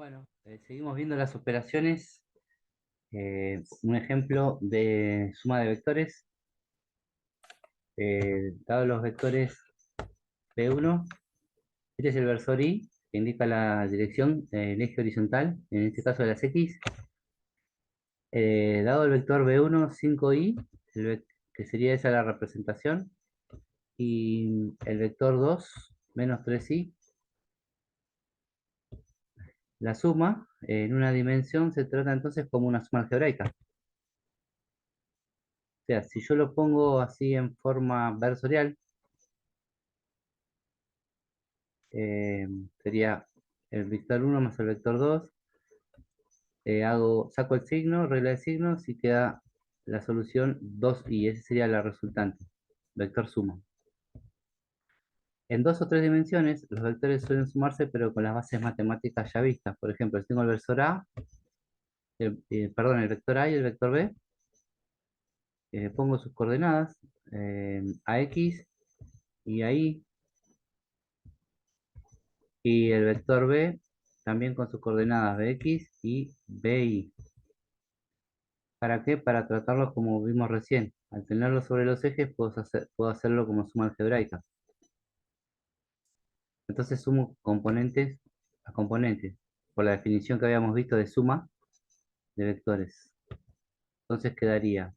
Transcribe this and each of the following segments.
Bueno, seguimos viendo las operaciones. Un ejemplo de suma de vectores. Dados los vectores P1, este es el versor Y, que indica la dirección, el eje horizontal, en este caso de las X. Dado el vector B1, 5Y, que sería esa la representación, y el vector 2, menos 3Y, la suma en una dimensión se trata entonces como una suma algebraica. O sea, si yo lo pongo así en forma versorial, eh, sería el vector 1 más el vector 2. Saco el signo, regla de signos y queda la solución 2y. Esa sería la resultante, vector suma. En dos o tres dimensiones, los vectores suelen sumarse, pero con las bases matemáticas ya vistas. Por ejemplo, si tengo el versor A, perdón, el vector A y el vector B, pongo sus coordenadas, AX y AY, y el vector B también con sus coordenadas BX y BY. ¿Para qué? Para tratarlos como vimos recién. Al tenerlos sobre los ejes, puedo hacerlo como suma algebraica. Entonces sumo componentes a componentes, por la definición que habíamos visto de suma de vectores. Entonces quedaría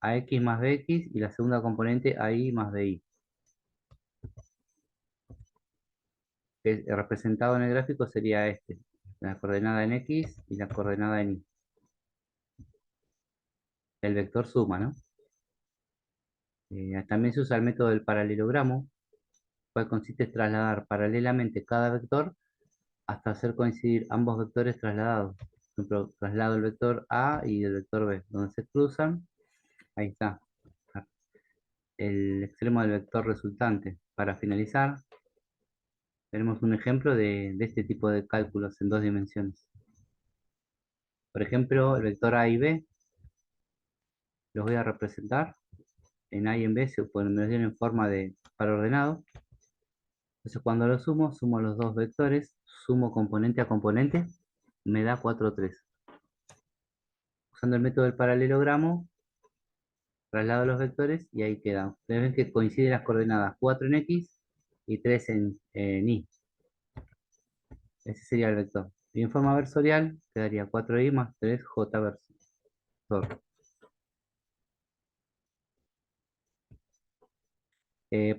AX más BX y la segunda componente AI más BI, que representado en el gráfico sería este, la coordenada en X y la coordenada en Y. El vector suma, ¿no? También se usa el método del paralelogramo, cual consiste en trasladar paralelamente cada vector hasta hacer coincidir ambos vectores trasladados. Por ejemplo, traslado el vector A y el vector B, donde se cruzan, ahí está, el extremo del vector resultante. Para finalizar, tenemos un ejemplo de este tipo de cálculos en dos dimensiones. Por ejemplo, el vector A y B los voy a representar en A y en B, me los dieron en forma de par ordenado. Entonces, cuando lo sumo los dos vectores, sumo componente a componente, me da 4, 3. Usando el método del paralelogramo, traslado los vectores y ahí queda. Ustedes ven que coinciden las coordenadas 4 en X y 3 en Y. Ese sería el vector. Y en forma versorial quedaría 4Y más 3J versor.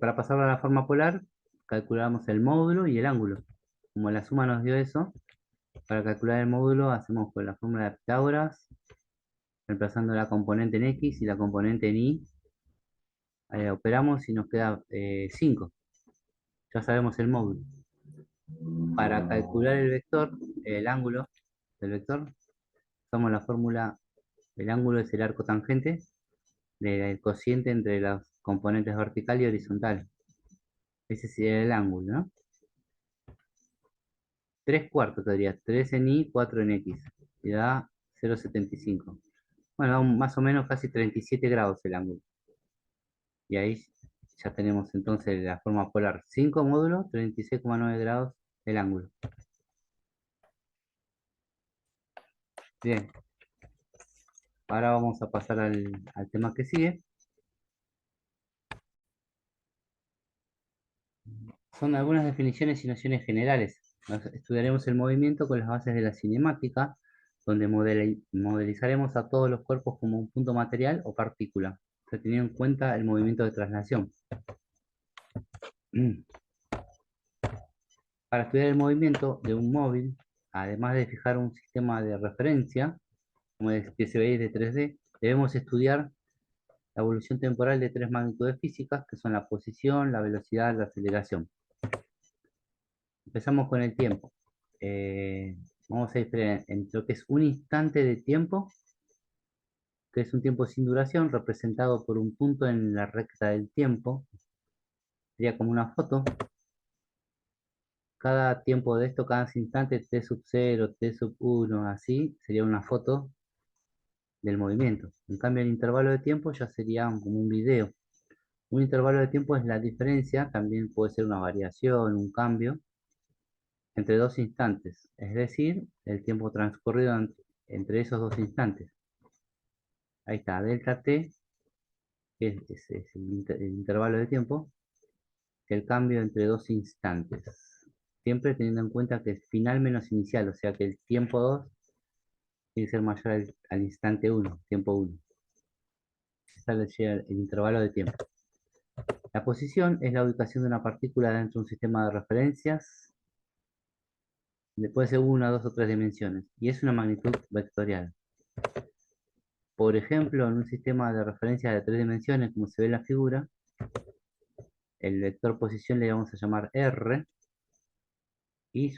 Para pasarlo a la forma polar, calculamos el módulo y el ángulo. Como la suma nos dio eso, para calcular el módulo hacemos con la fórmula de Pitágoras, reemplazando la componente en X y la componente en Y. Operamos y nos queda 5. Ya sabemos el módulo. Para calcular el vector, el ángulo del vector, usamos la fórmula, el ángulo es el arco tangente del cociente entre los componentes vertical y horizontal. Ese sería el ángulo, ¿no? 3 cuartos quedaría, 3 en Y, 4 en X, y da 0,75. Bueno, da más o menos casi 37 grados el ángulo. Y ahí ya tenemos entonces la forma polar. 5 módulos, 36,9 grados el ángulo. Bien, ahora vamos a pasar al tema que sigue. Son algunas definiciones y nociones generales. Estudiaremos el movimiento con las bases de la cinemática, donde modelizaremos a todos los cuerpos como un punto material o partícula, se teniendo en cuenta el movimiento de traslación. Para estudiar el movimiento de un móvil, además de fijar un sistema de referencia, como el que se ve de 3D, debemos estudiar la evolución temporal de tres magnitudes físicas, que son la posición, la velocidad, la aceleración. Empezamos con el tiempo. Vamos a diferenciar entre lo que es un instante de tiempo, que es un tiempo sin duración, representado por un punto en la recta del tiempo. Sería como una foto. Cada tiempo de esto, cada instante, t sub 0, t sub 1, así, sería una foto del movimiento. En cambio, el intervalo de tiempo ya sería como un video. Un intervalo de tiempo es la diferencia, también puede ser una variación, un cambio, entre dos instantes, es decir, el tiempo transcurrido entre esos dos instantes. Ahí está, delta t, que es el intervalo de tiempo, que el cambio entre dos instantes. Siempre teniendo en cuenta que es final menos inicial, o sea que el tiempo 2 tiene que ser mayor al instante 1, tiempo 1. Ese es el intervalo de tiempo. La posición es la ubicación de una partícula dentro de un sistema de referencias. Puede ser una, dos o tres dimensiones. Y es una magnitud vectorial. Por ejemplo, en un sistema de referencia de tres dimensiones, como se ve en la figura, el vector posición le vamos a llamar R, y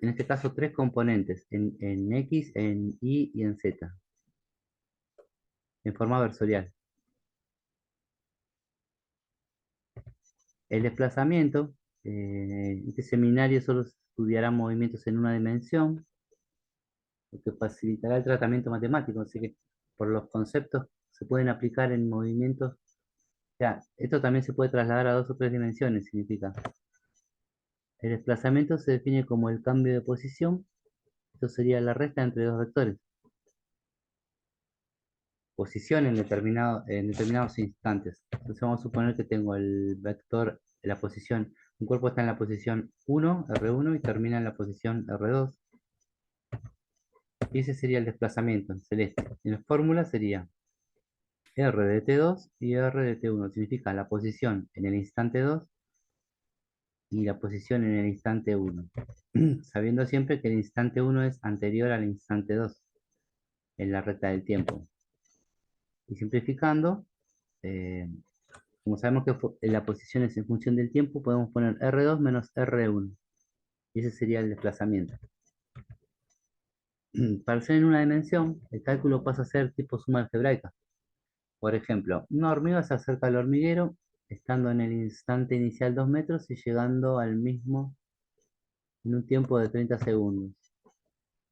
en este caso, tres componentes, en X, en Y y en Z, en forma versorial. El desplazamiento, este seminario solo estudiará movimientos en una dimensión, lo que facilitará el tratamiento matemático, así que por los conceptos se pueden aplicar en movimientos. O sea, esto también se puede trasladar a dos o tres dimensiones, significa. El desplazamiento se define como el cambio de posición, esto sería la resta entre dos vectores. Posición en determinados instantes. Entonces vamos a suponer que tengo el vector, la posición, un cuerpo está en la posición 1, R1, y termina en la posición R2. Y ese sería el desplazamiento en celeste. En la fórmula sería R de T2 y R de T1. Significa la posición en el instante 2 y la posición en el instante 1. Sabiendo siempre que el instante 1 es anterior al instante 2 en la recta del tiempo. Y simplificando, eh, como sabemos que la posición es en función del tiempo, podemos poner R2 menos R1. Y ese sería el desplazamiento. Para ser en una dimensión, el cálculo pasa a ser tipo suma algebraica. Por ejemplo, una hormiga se acerca al hormiguero, estando en el instante inicial 2 metros y llegando al mismo en un tiempo de 30 segundos.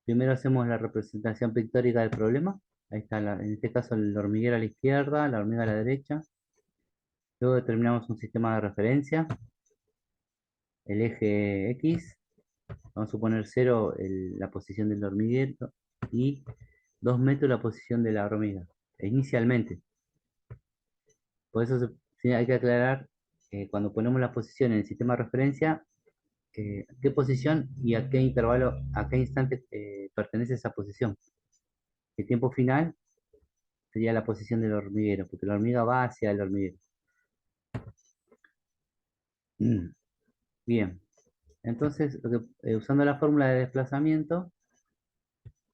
Primero hacemos la representación pictórica del problema. Ahí está, en este caso, el hormiguero a la izquierda, la hormiga a la derecha. Luego determinamos un sistema de referencia, el eje X. Vamos a suponer 0 la posición del hormiguero y 2 metros la posición de la hormiga, inicialmente. Por eso sí, hay que aclarar cuando ponemos la posición en el sistema de referencia, qué posición y a qué intervalo, a qué instante pertenece esa posición. El tiempo final sería la posición del hormiguero, porque la hormiga va hacia el hormiguero. Bien, entonces usando la fórmula de desplazamiento,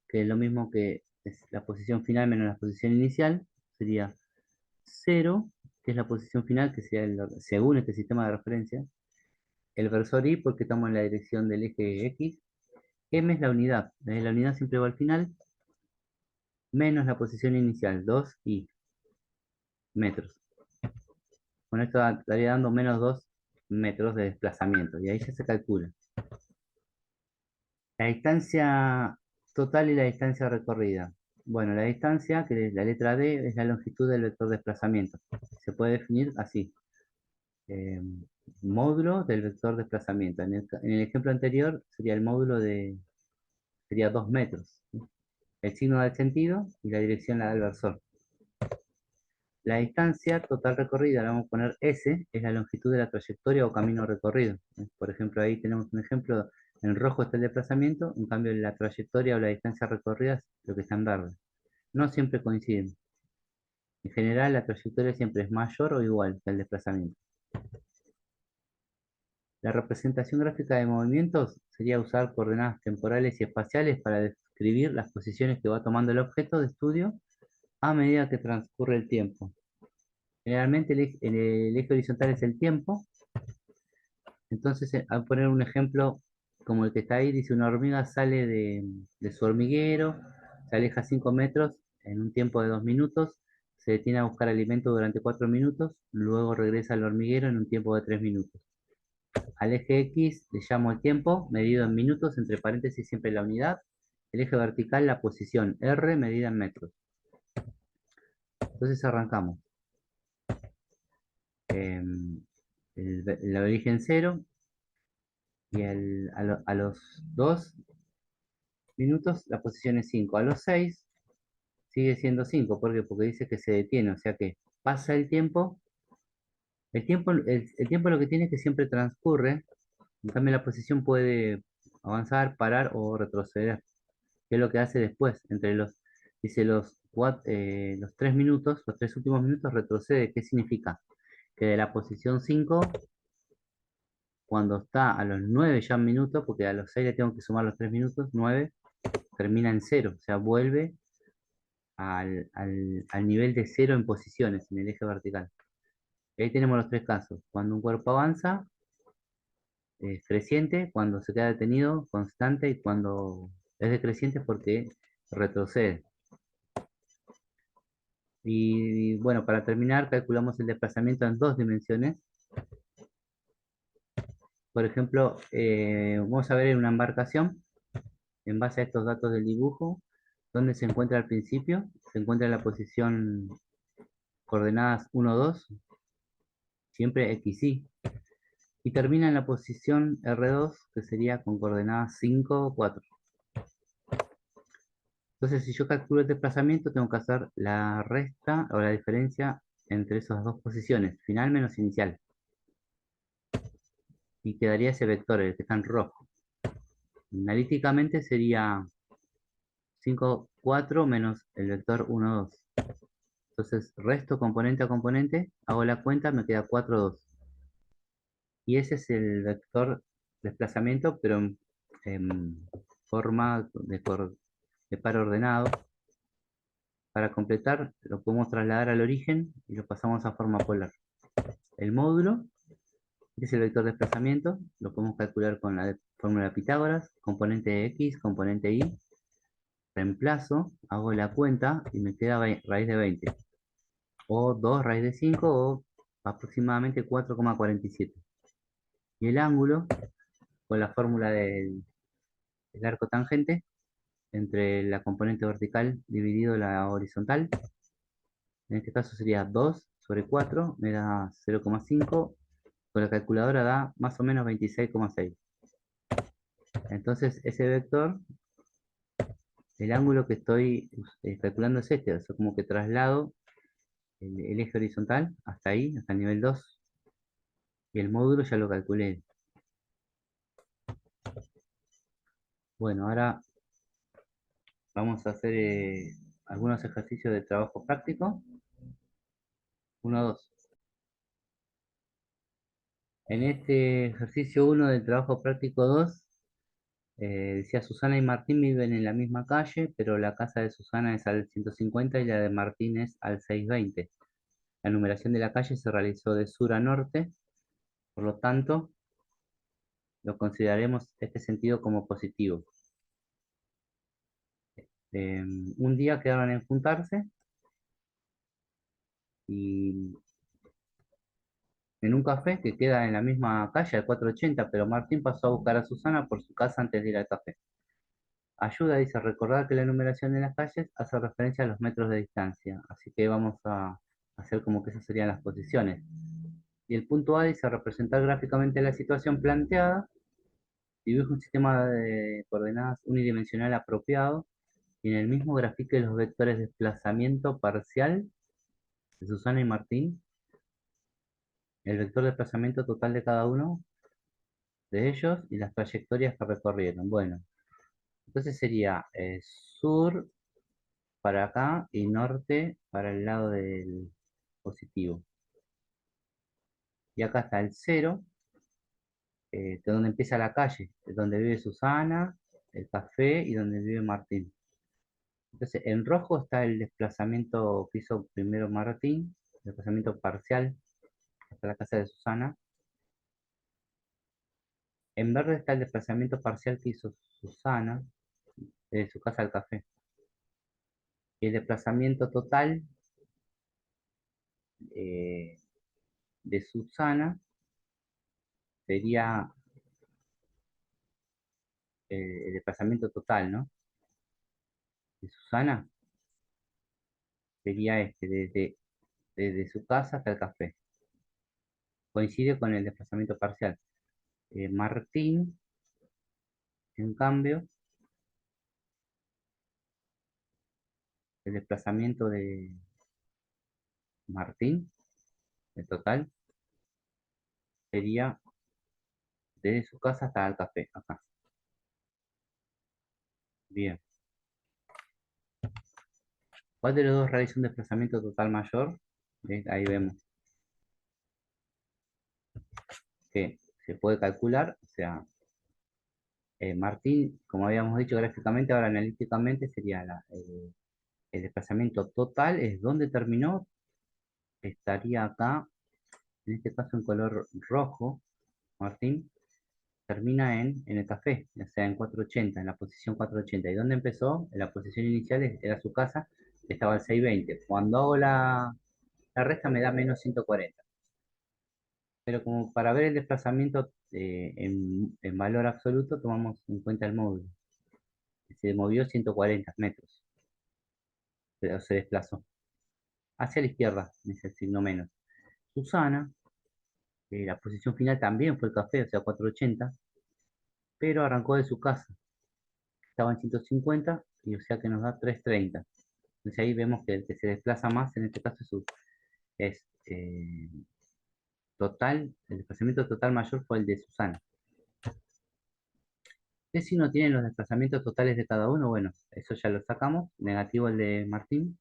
que es lo mismo que es la posición final menos la posición inicial, sería 0, que es la posición final, que sería según este sistema de referencia, el versor Y, porque estamos en la dirección del eje X, m es la unidad, la unidad siempre va al final, menos la posición inicial, 2i metros. Con esto estaría dando menos 2 metros de desplazamiento, y ahí ya se calcula. La distancia total y la distancia recorrida. Bueno, la distancia, que es la letra D, es la longitud del vector de desplazamiento. Se puede definir así. eh, Módulo del vector de desplazamiento. En el ejemplo anterior sería el módulo sería 2 metros. ¿Sí? El signo da el sentido y la dirección la da el versor. La distancia total recorrida, la vamos a poner S, es la longitud de la trayectoria o camino recorrido. Por ejemplo, ahí tenemos un ejemplo, en rojo está el desplazamiento, en cambio la trayectoria o la distancia recorrida es lo que está en verde. No siempre coinciden. En general, la trayectoria siempre es mayor o igual que el desplazamiento. La representación gráfica de movimientos sería usar coordenadas temporales y espaciales para describir las posiciones que va tomando el objeto de estudio a medida que transcurre el tiempo. Generalmente el eje horizontal es el tiempo. Entonces, al poner un ejemplo como el que está ahí, dice una hormiga sale de su hormiguero, se aleja 5 metros en un tiempo de 2 minutos, se detiene a buscar alimento durante 4 minutos, luego regresa al hormiguero en un tiempo de 3 minutos. Al eje X le llamo el tiempo, medido en minutos, entre paréntesis siempre la unidad. El eje vertical, la posición R, medida en metros. Entonces arrancamos. El origen 0, Y a los 2 minutos la posición es 5. A los 6 sigue siendo 5. ¿Por qué? Porque dice que se detiene, o sea que pasa el tiempo. El tiempo lo que tiene es que siempre transcurre. En cambio, la posición puede avanzar, parar o retroceder. ¿Qué es lo que hace después? Dice los 3 minutos, los 3 últimos minutos retrocede. ¿Qué significa? Que de la posición 5 cuando está a los 9 ya minutos, porque a los 6 le tengo que sumar los 3 minutos, 9 termina en cero, o sea, vuelve al nivel de cero en posiciones, en el eje vertical. Y ahí tenemos los tres casos. Cuando un cuerpo avanza, es creciente; cuando se queda detenido, constante; y cuando es decreciente porque retrocede. Y bueno, para terminar, calculamos el desplazamiento en dos dimensiones. Por ejemplo, vamos a ver en una embarcación, en base a estos datos del dibujo, dónde se encuentra al principio. Se encuentra en la posición coordenadas 1, 2, siempre x, y. Y termina en la posición R2, que sería con coordenadas 5, 4. Entonces, si yo calculo el desplazamiento, tengo que hacer la resta o la diferencia entre esas dos posiciones, final menos inicial. Y quedaría ese vector, el que está en rojo. Analíticamente sería 5, 4 menos el vector 1, 2. Entonces, resto componente a componente, hago la cuenta, me queda 4, 2. Y ese es el vector desplazamiento, pero en forma de par ordenado. Para completar, lo podemos trasladar al origen y lo pasamos a forma polar. El módulo, que es el vector de desplazamiento, lo podemos calcular con la fórmula de Pitágoras: componente de x, componente y. Reemplazo, hago la cuenta y me queda raíz de 20. O 2 raíz de 5, o aproximadamente 4,47. Y el ángulo, con la fórmula del arco tangente, entre la componente vertical dividido la horizontal. En este caso sería 2 sobre 4, me da 0,5. Con la calculadora da más o menos 26,6. Entonces ese vector, el ángulo que estoy calculando es este. O sea, como que traslado el eje horizontal hasta ahí, hasta el nivel 2. Y el módulo ya lo calculé. Bueno, ahora vamos a hacer algunos ejercicios de trabajo práctico. 1, 2. En este ejercicio 1 del trabajo práctico 2, decía: Susana y Martín viven en la misma calle, pero la casa de Susana es al 150 y la de Martín es al 620. La numeración de la calle se realizó de sur a norte, por lo tanto, lo consideraremos este sentido como positivo. Un día quedaron en juntarse y en un café que queda en la misma calle, al 480, pero Martín pasó a buscar a Susana por su casa antes de ir al café. Ayuda, dice, recordar que la numeración de las calles hace referencia a los metros de distancia, así que vamos a hacer como que esas serían las posiciones. Y el punto A dice: representar gráficamente la situación planteada. Dibuja un sistema de coordenadas unidimensional apropiado y en el mismo grafique los vectores de desplazamiento parcial de Susana y Martín, el vector de desplazamiento total de cada uno de ellos y las trayectorias que recorrieron. Bueno, entonces sería sur para acá y norte para el lado del positivo. Y acá está el cero, de donde empieza la calle, de donde vive Susana, el café y donde vive Martín. Entonces, en rojo está el desplazamiento que hizo primero Martín, el desplazamiento parcial hasta la casa de Susana. En verde está el desplazamiento parcial que hizo Susana, de su casa al café. Y el desplazamiento total eh, de Susana sería el desplazamiento total, ¿no? De Susana sería desde su casa hasta el café. Coincide con el desplazamiento parcial. Martín, en cambio, el desplazamiento de Martín, el total, sería desde su casa hasta el café, acá. Bien. ¿Cuál de los dos realiza un desplazamiento total mayor? Ahí vemos que se puede calcular, o sea, Martín, como habíamos dicho gráficamente, ahora analíticamente sería el desplazamiento total, es donde terminó, estaría acá, en este caso en color rojo, Martín, termina en el café, o sea, en 480, en la posición 480. ¿Y dónde empezó? En la posición inicial era su casa, que estaba al 620. Cuando hago la resta me da menos 140. Pero como para ver el desplazamiento en valor absoluto, tomamos en cuenta el módulo, que se movió 140 metros, pero se desplazó hacia la izquierda, dice el signo menos. Susana, la posición final también fue el café, o sea, 480, pero arrancó de su casa, estaba en 150, y o sea que nos da 330. Entonces ahí vemos que el que se desplaza más, en este caso es total, el desplazamiento total mayor fue el de Susana. ¿Qué signo tienen los desplazamientos totales de cada uno? Bueno, eso ya lo sacamos. Negativo el de Martín,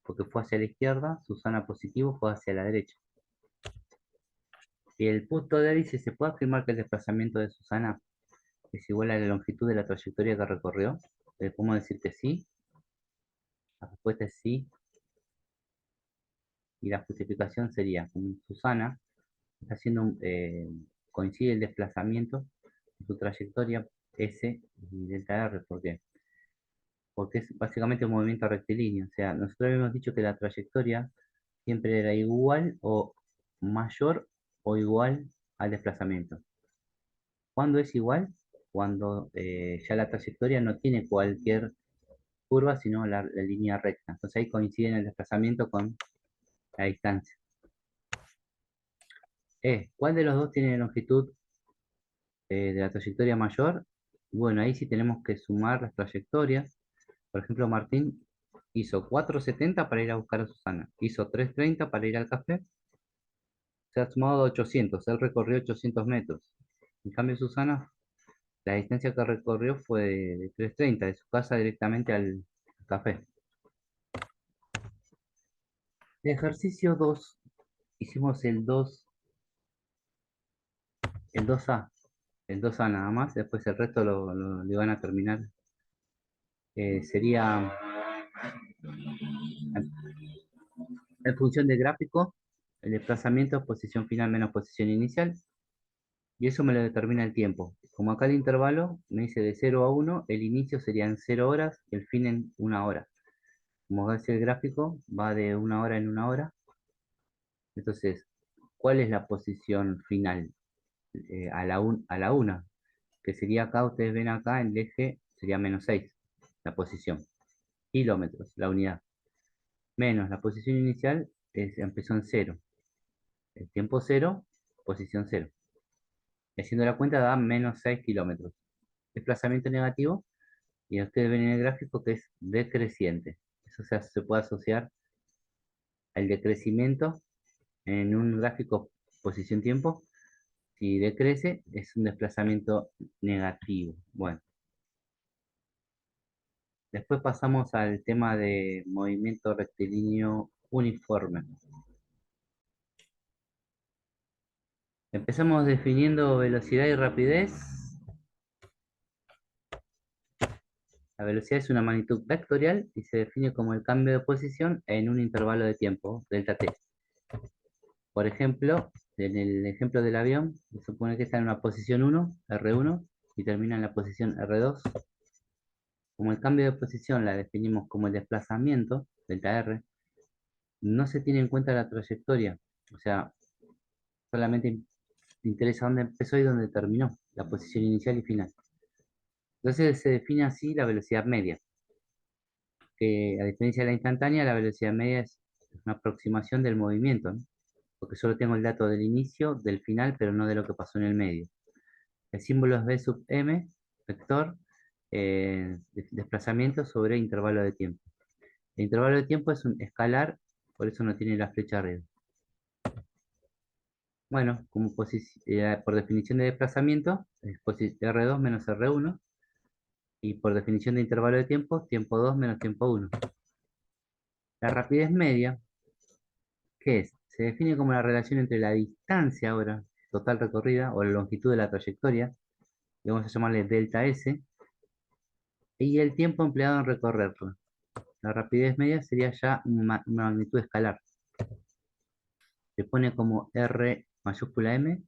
porque fue hacia la izquierda. Susana positivo fue hacia la derecha. Y el punto de dice, ¿se puede afirmar que el desplazamiento de Susana es igual a la longitud de la trayectoria que recorrió? ¿Podemos decir que sí? La respuesta es sí. Y la justificación sería, como Susana está haciendo, coincide el desplazamiento en su trayectoria S y delta R. ¿Por qué? Porque es básicamente un movimiento rectilíneo. O sea, nosotros habíamos dicho que la trayectoria siempre era igual o mayor o igual al desplazamiento. ¿Cuándo es igual? Cuando ya la trayectoria no tiene cualquier curva, sino la línea recta. Entonces ahí coincide el desplazamiento con la distancia. ¿Cuál de los dos tiene longitud de la trayectoria mayor? Bueno, ahí sí tenemos que sumar las trayectorias. Por ejemplo, Martín hizo 470 para ir a buscar a Susana, hizo 330 para ir al café, se ha sumado 800, él recorrió 800 metros. En cambio, Susana, la distancia que recorrió fue de 330, de su casa directamente al café. De ejercicio 2 hicimos el 2A, el 2A nada más, después el resto lo iban a terminar. Sería en función del gráfico, el desplazamiento, posición final menos posición inicial, y eso me lo determina el tiempo. Como acá el intervalo me dice de 0 a 1, el inicio sería en 0 horas y el fin en 1 hora. Como ves el gráfico, va de 1 hora en 1 hora. Entonces, ¿cuál es la posición final? A la 1, que sería acá, ustedes ven acá, el eje sería menos 6, la posición. Kilómetros, la unidad. Menos la posición inicial, empezó en 0. El tiempo 0, posición 0. Haciendo la cuenta da menos 6 kilómetros. Desplazamiento negativo, y ustedes ven en el gráfico que es decreciente. Eso se puede asociar al decrecimiento en un gráfico posición-tiempo. Si decrece, es un desplazamiento negativo. Bueno, después pasamos al tema de movimiento rectilíneo uniforme. Empezamos definiendo velocidad y rapidez. La velocidad es una magnitud vectorial y se define como el cambio de posición en un intervalo de tiempo, delta t. Por ejemplo, en el ejemplo del avión, se supone que está en una posición 1, R1, y termina en la posición R2. Como el cambio de posición la definimos como el desplazamiento, delta R, no se tiene en cuenta la trayectoria. O sea, solamente interesa dónde empezó y dónde terminó, la posición inicial y final. Entonces se define así la velocidad media, que a diferencia de la instantánea, la velocidad media es una aproximación del movimiento, ¿no? Porque solo tengo el dato del inicio, del final, pero no de lo que pasó en el medio. El símbolo es b sub m, vector, desplazamiento sobre intervalo de tiempo. El intervalo de tiempo es un escalar, por eso no tiene la flecha arriba. Bueno, por definición de desplazamiento, es R2 menos R1, y por definición de intervalo de tiempo, tiempo 2 menos tiempo 1. La rapidez media, ¿qué es? Se define como la relación entre la distancia ahora total recorrida o la longitud de la trayectoria, y vamos a llamarle delta S, y el tiempo empleado en recorrerla. La rapidez media sería ya una magnitud escalar. Se pone como R mayúscula M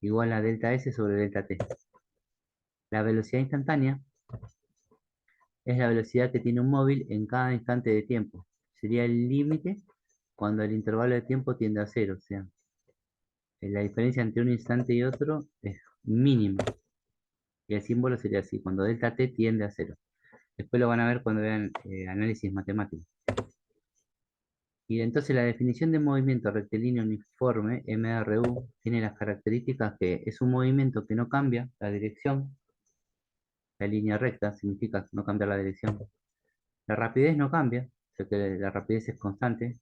igual a delta S sobre delta T. La velocidad instantánea es la velocidad que tiene un móvil en cada instante de tiempo. Sería el límite cuando el intervalo de tiempo tiende a cero. O sea, la diferencia entre un instante y otro es mínima. Y el símbolo sería así, cuando delta T tiende a cero. Después lo van a ver cuando vean análisis matemático. Y entonces la definición de movimiento rectilíneo uniforme, MRU, tiene las características que es un movimiento que no cambia la dirección. La línea recta significa no cambiar la dirección. La rapidez no cambia, o sea que la rapidez es constante.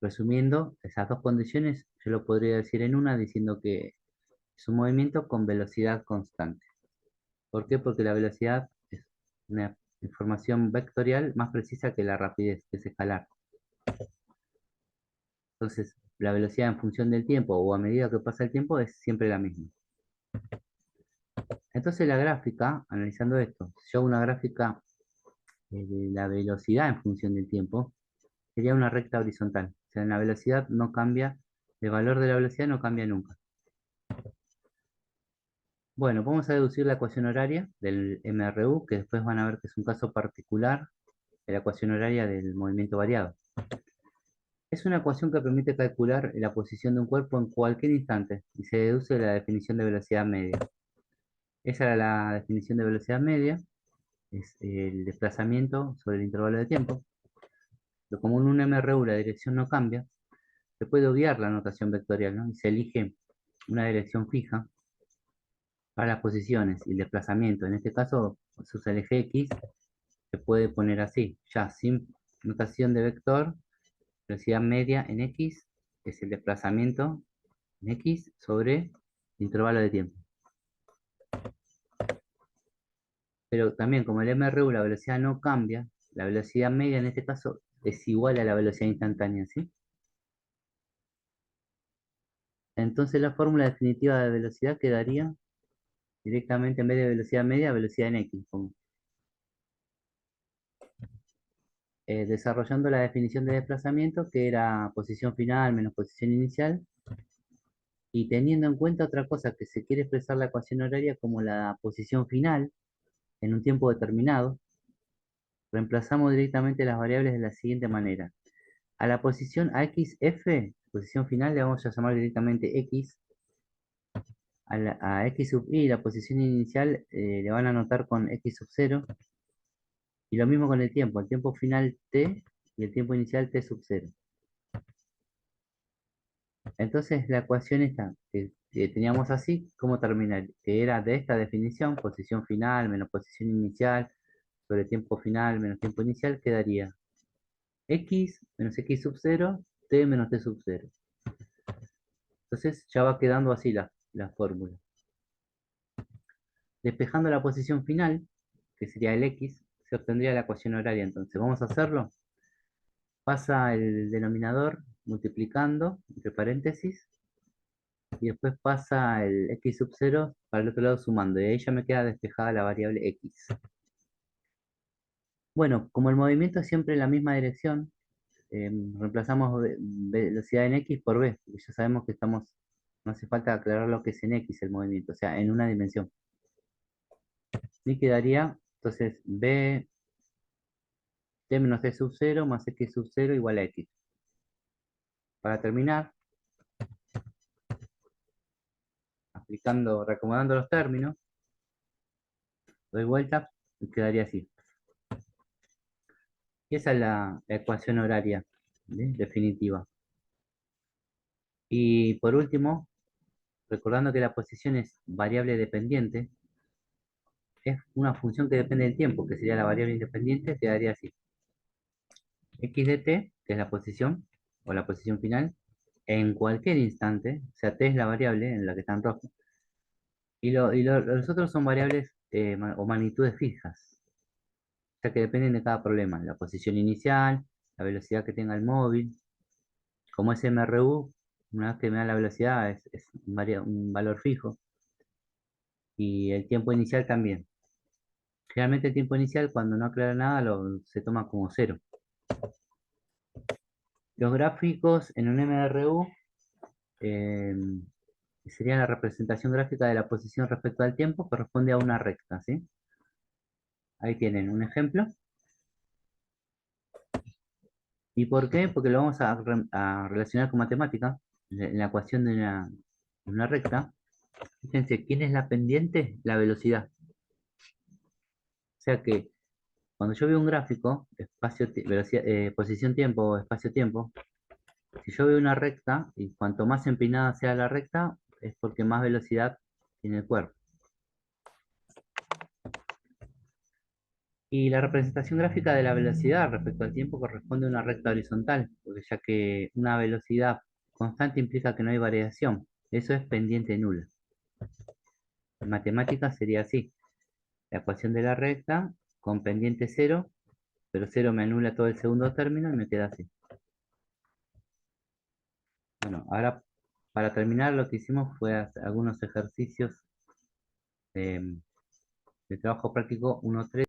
Resumiendo, esas dos condiciones yo lo podría decir en una diciendo que es un movimiento con velocidad constante. ¿Por qué? Porque la velocidad es una información vectorial más precisa que la rapidez, que es escalar. Entonces, la velocidad en función del tiempo o a medida que pasa el tiempo es siempre la misma. Entonces la gráfica, analizando esto, si yo hago una gráfica de la velocidad en función del tiempo, sería una recta horizontal. O sea, en la velocidad no cambia, el valor de la velocidad no cambia nunca. Bueno, vamos a deducir la ecuación horaria del MRU, que después van a ver que es un caso particular de la ecuación horaria del movimiento variado. Es una ecuación que permite calcular la posición de un cuerpo en cualquier instante y se deduce de la definición de velocidad media. Esa era la definición de velocidad media, es el desplazamiento sobre el intervalo de tiempo. Pero como en un MRU la dirección no cambia, se puede obviar la notación vectorial, ¿no? Y se elige una dirección fija para las posiciones y el desplazamiento. En este caso, se usa el eje X, se puede poner así, ya sin notación de vector, velocidad media en X es el desplazamiento en X sobre el intervalo de tiempo. Pero también como el MRU la velocidad no cambia, la velocidad media en este caso es igual a la velocidad instantánea, ¿sí? Entonces la fórmula definitiva de velocidad quedaría directamente en vez de velocidad media, velocidad en X. Desarrollando la definición de desplazamiento, que era posición final menos posición inicial, y teniendo en cuenta otra cosa, que se quiere expresar la ecuación horaria como la posición final en un tiempo determinado, reemplazamos directamente las variables de la siguiente manera. A la posición AXF, posición final, le vamos a llamar directamente X. A X sub I, la posición inicial, le van a anotar con X sub 0. Y lo mismo con el tiempo final T y el tiempo inicial T sub 0. Entonces la ecuación esta que teníamos así, ¿cómo terminar? Que era de esta definición, posición final menos posición inicial sobre tiempo final menos tiempo inicial, quedaría x menos x sub 0, t menos t sub 0. Entonces ya va quedando así la fórmula. Despejando la posición final, que sería el x, se obtendría la ecuación horaria. Entonces, vamos a hacerlo. Pasa el denominador multiplicando, entre paréntesis, y después pasa el x sub 0 para el otro lado sumando, y ahí ya me queda despejada la variable x. Bueno, como el movimiento es siempre en la misma dirección, reemplazamos velocidad en x por v, porque ya sabemos que no hace falta aclarar lo que es en x el movimiento, o sea, en una dimensión. Y quedaría, entonces, b t menos t sub 0 más x sub 0 igual a x. Para terminar, reacomodando los términos, doy vuelta y quedaría así. Y esa es la ecuación horaria, ¿sí? Definitiva. Y por último, recordando que la posición es variable dependiente, es una función que depende del tiempo, que sería la variable independiente, quedaría así. X de t, que es la posición, o la posición final, en cualquier instante, o sea, t es la variable en la que está en rojo, los otros son variables o magnitudes fijas, o sea que dependen de cada problema, la posición inicial, la velocidad que tenga el móvil, como es MRU, una vez que me da la velocidad es un valor fijo, y el tiempo inicial también. Generalmente el tiempo inicial cuando no aclara nada se toma como cero. Los gráficos en un MRU eh, sería la representación gráfica de la posición respecto al tiempo, corresponde a una recta, ¿sí? Ahí tienen un ejemplo. ¿Y por qué? Porque lo vamos a relacionar con matemática, en la ecuación de una recta. Fíjense, ¿quién es la pendiente? La velocidad. O sea que cuando yo veo un gráfico, velocidad, posición tiempo, espacio tiempo, si yo veo una recta, y cuanto más empinada sea la recta, es porque más velocidad tiene el cuerpo. Y la representación gráfica de la velocidad respecto al tiempo corresponde a una recta horizontal, porque ya que una velocidad constante implica que no hay variación. Eso es pendiente nula. En matemáticas sería así. La ecuación de la recta con pendiente cero, pero cero me anula todo el segundo término y me queda así. Bueno, ahora para terminar lo que hicimos fue hacer algunos ejercicios de, de trabajo práctico 1.3.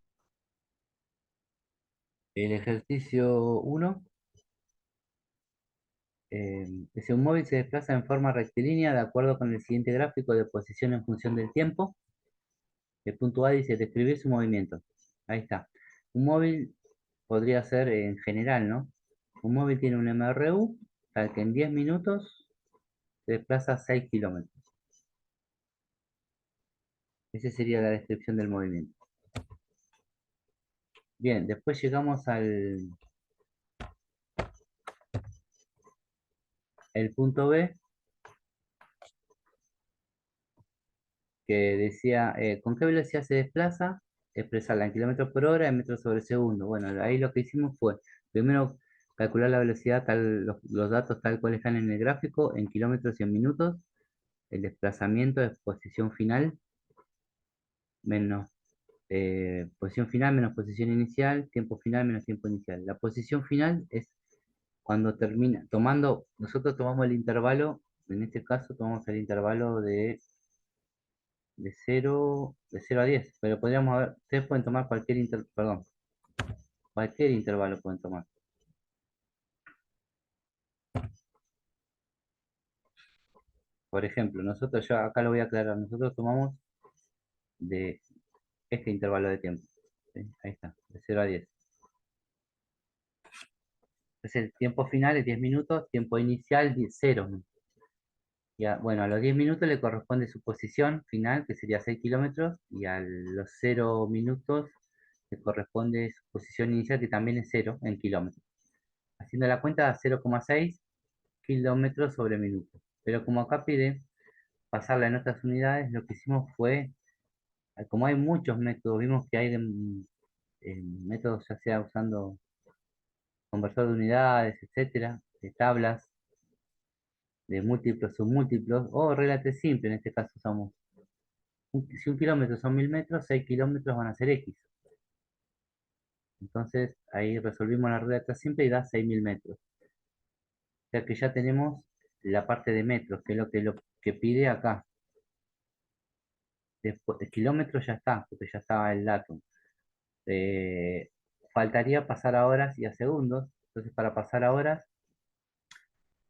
El ejercicio 1 dice un móvil se desplaza en forma rectilínea de acuerdo con el siguiente gráfico de posición en función del tiempo. El punto A dice describir su movimiento. Ahí está. Un móvil podría ser en general, ¿no? Un móvil tiene un MRU, tal que en 10 minutos se desplaza 6 kilómetros. Esa sería la descripción del movimiento. Bien, después llegamos al el punto B, que decía, ¿con qué velocidad se desplaza? Expresarla en kilómetros por hora, en metros sobre segundo. Bueno, ahí lo que hicimos fue, primero calcular la velocidad, los datos tal cual están en el gráfico, en kilómetros y en minutos, el desplazamiento de posición final, menos posición final menos posición inicial, tiempo final menos tiempo inicial. La posición final es cuando termina, nosotros tomamos el intervalo, en este caso tomamos el intervalo de 0 a 10, pero podríamos haber, ustedes pueden tomar cualquier intervalo pueden tomar. Por ejemplo, nosotros, yo acá lo voy a aclarar, nosotros tomamos de este intervalo de tiempo. ¿Sí? Ahí está, de 0 a 10. Entonces el tiempo final es 10 minutos, tiempo inicial 0. Bueno, a los 10 minutos le corresponde su posición final, que sería 6 kilómetros, y a los 0 minutos le corresponde su posición inicial, que también es 0 en kilómetros. Haciendo la cuenta, da 0,6 kilómetros sobre minuto. Pero como acá pide pasarla en otras unidades, lo que hicimos fue, como hay muchos métodos, vimos que hay métodos ya sea usando conversor de unidades, etcétera, de tablas, de múltiplos, submúltiplos, o regla simple, en este caso usamos si un kilómetro son 1000 metros, 6 kilómetros van a ser X. Entonces ahí resolvimos la regla simple y da 6000 metros. O sea que ya tenemos la parte de metros, que es lo que pide acá. Después, de kilómetros ya está, porque ya estaba el dato. Eh, Faltaría pasar a horas y a segundos. Entonces para pasar a horas,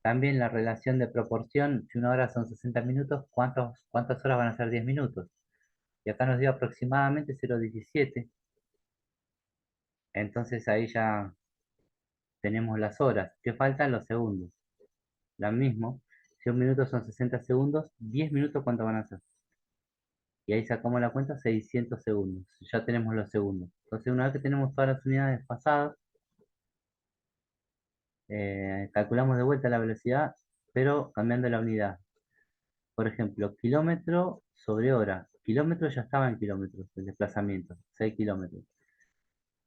también la relación de proporción, si una hora son 60 minutos, ¿cuántas horas van a ser 10 minutos? Y acá nos dio aproximadamente 0,17. Entonces ahí ya tenemos las horas. ¿Qué faltan? Los segundos. La mismo. Si un minuto son 60 segundos, 10 minutos, ¿cuánto van a ser? Y ahí sacamos la cuenta, 600 segundos. Ya tenemos los segundos. Entonces, una vez que tenemos todas las unidades pasadas, calculamos de vuelta la velocidad, pero cambiando la unidad. Por ejemplo, kilómetro sobre hora. Kilómetro ya estaba en kilómetros, el desplazamiento, 6 kilómetros.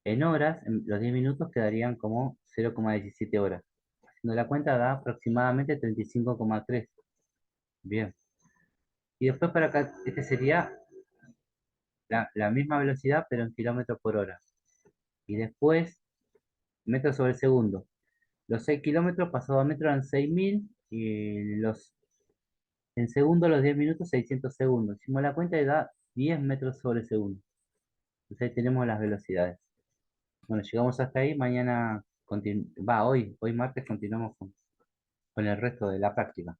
En horas, en los 10 minutos quedarían como 0,17 horas. Haciendo la cuenta da aproximadamente 35,3. Bien. Y después para acá, este sería la misma velocidad, pero en kilómetros por hora. Y después, metros sobre segundo. Los 6 kilómetros pasados a metros eran 6.000 y en segundo los 10 minutos 600 segundos. Hicimos la cuenta y da 10 metros sobre segundo. Entonces ahí tenemos las velocidades. Bueno, llegamos hasta ahí. Mañana, hoy martes continuamos con el resto de la práctica.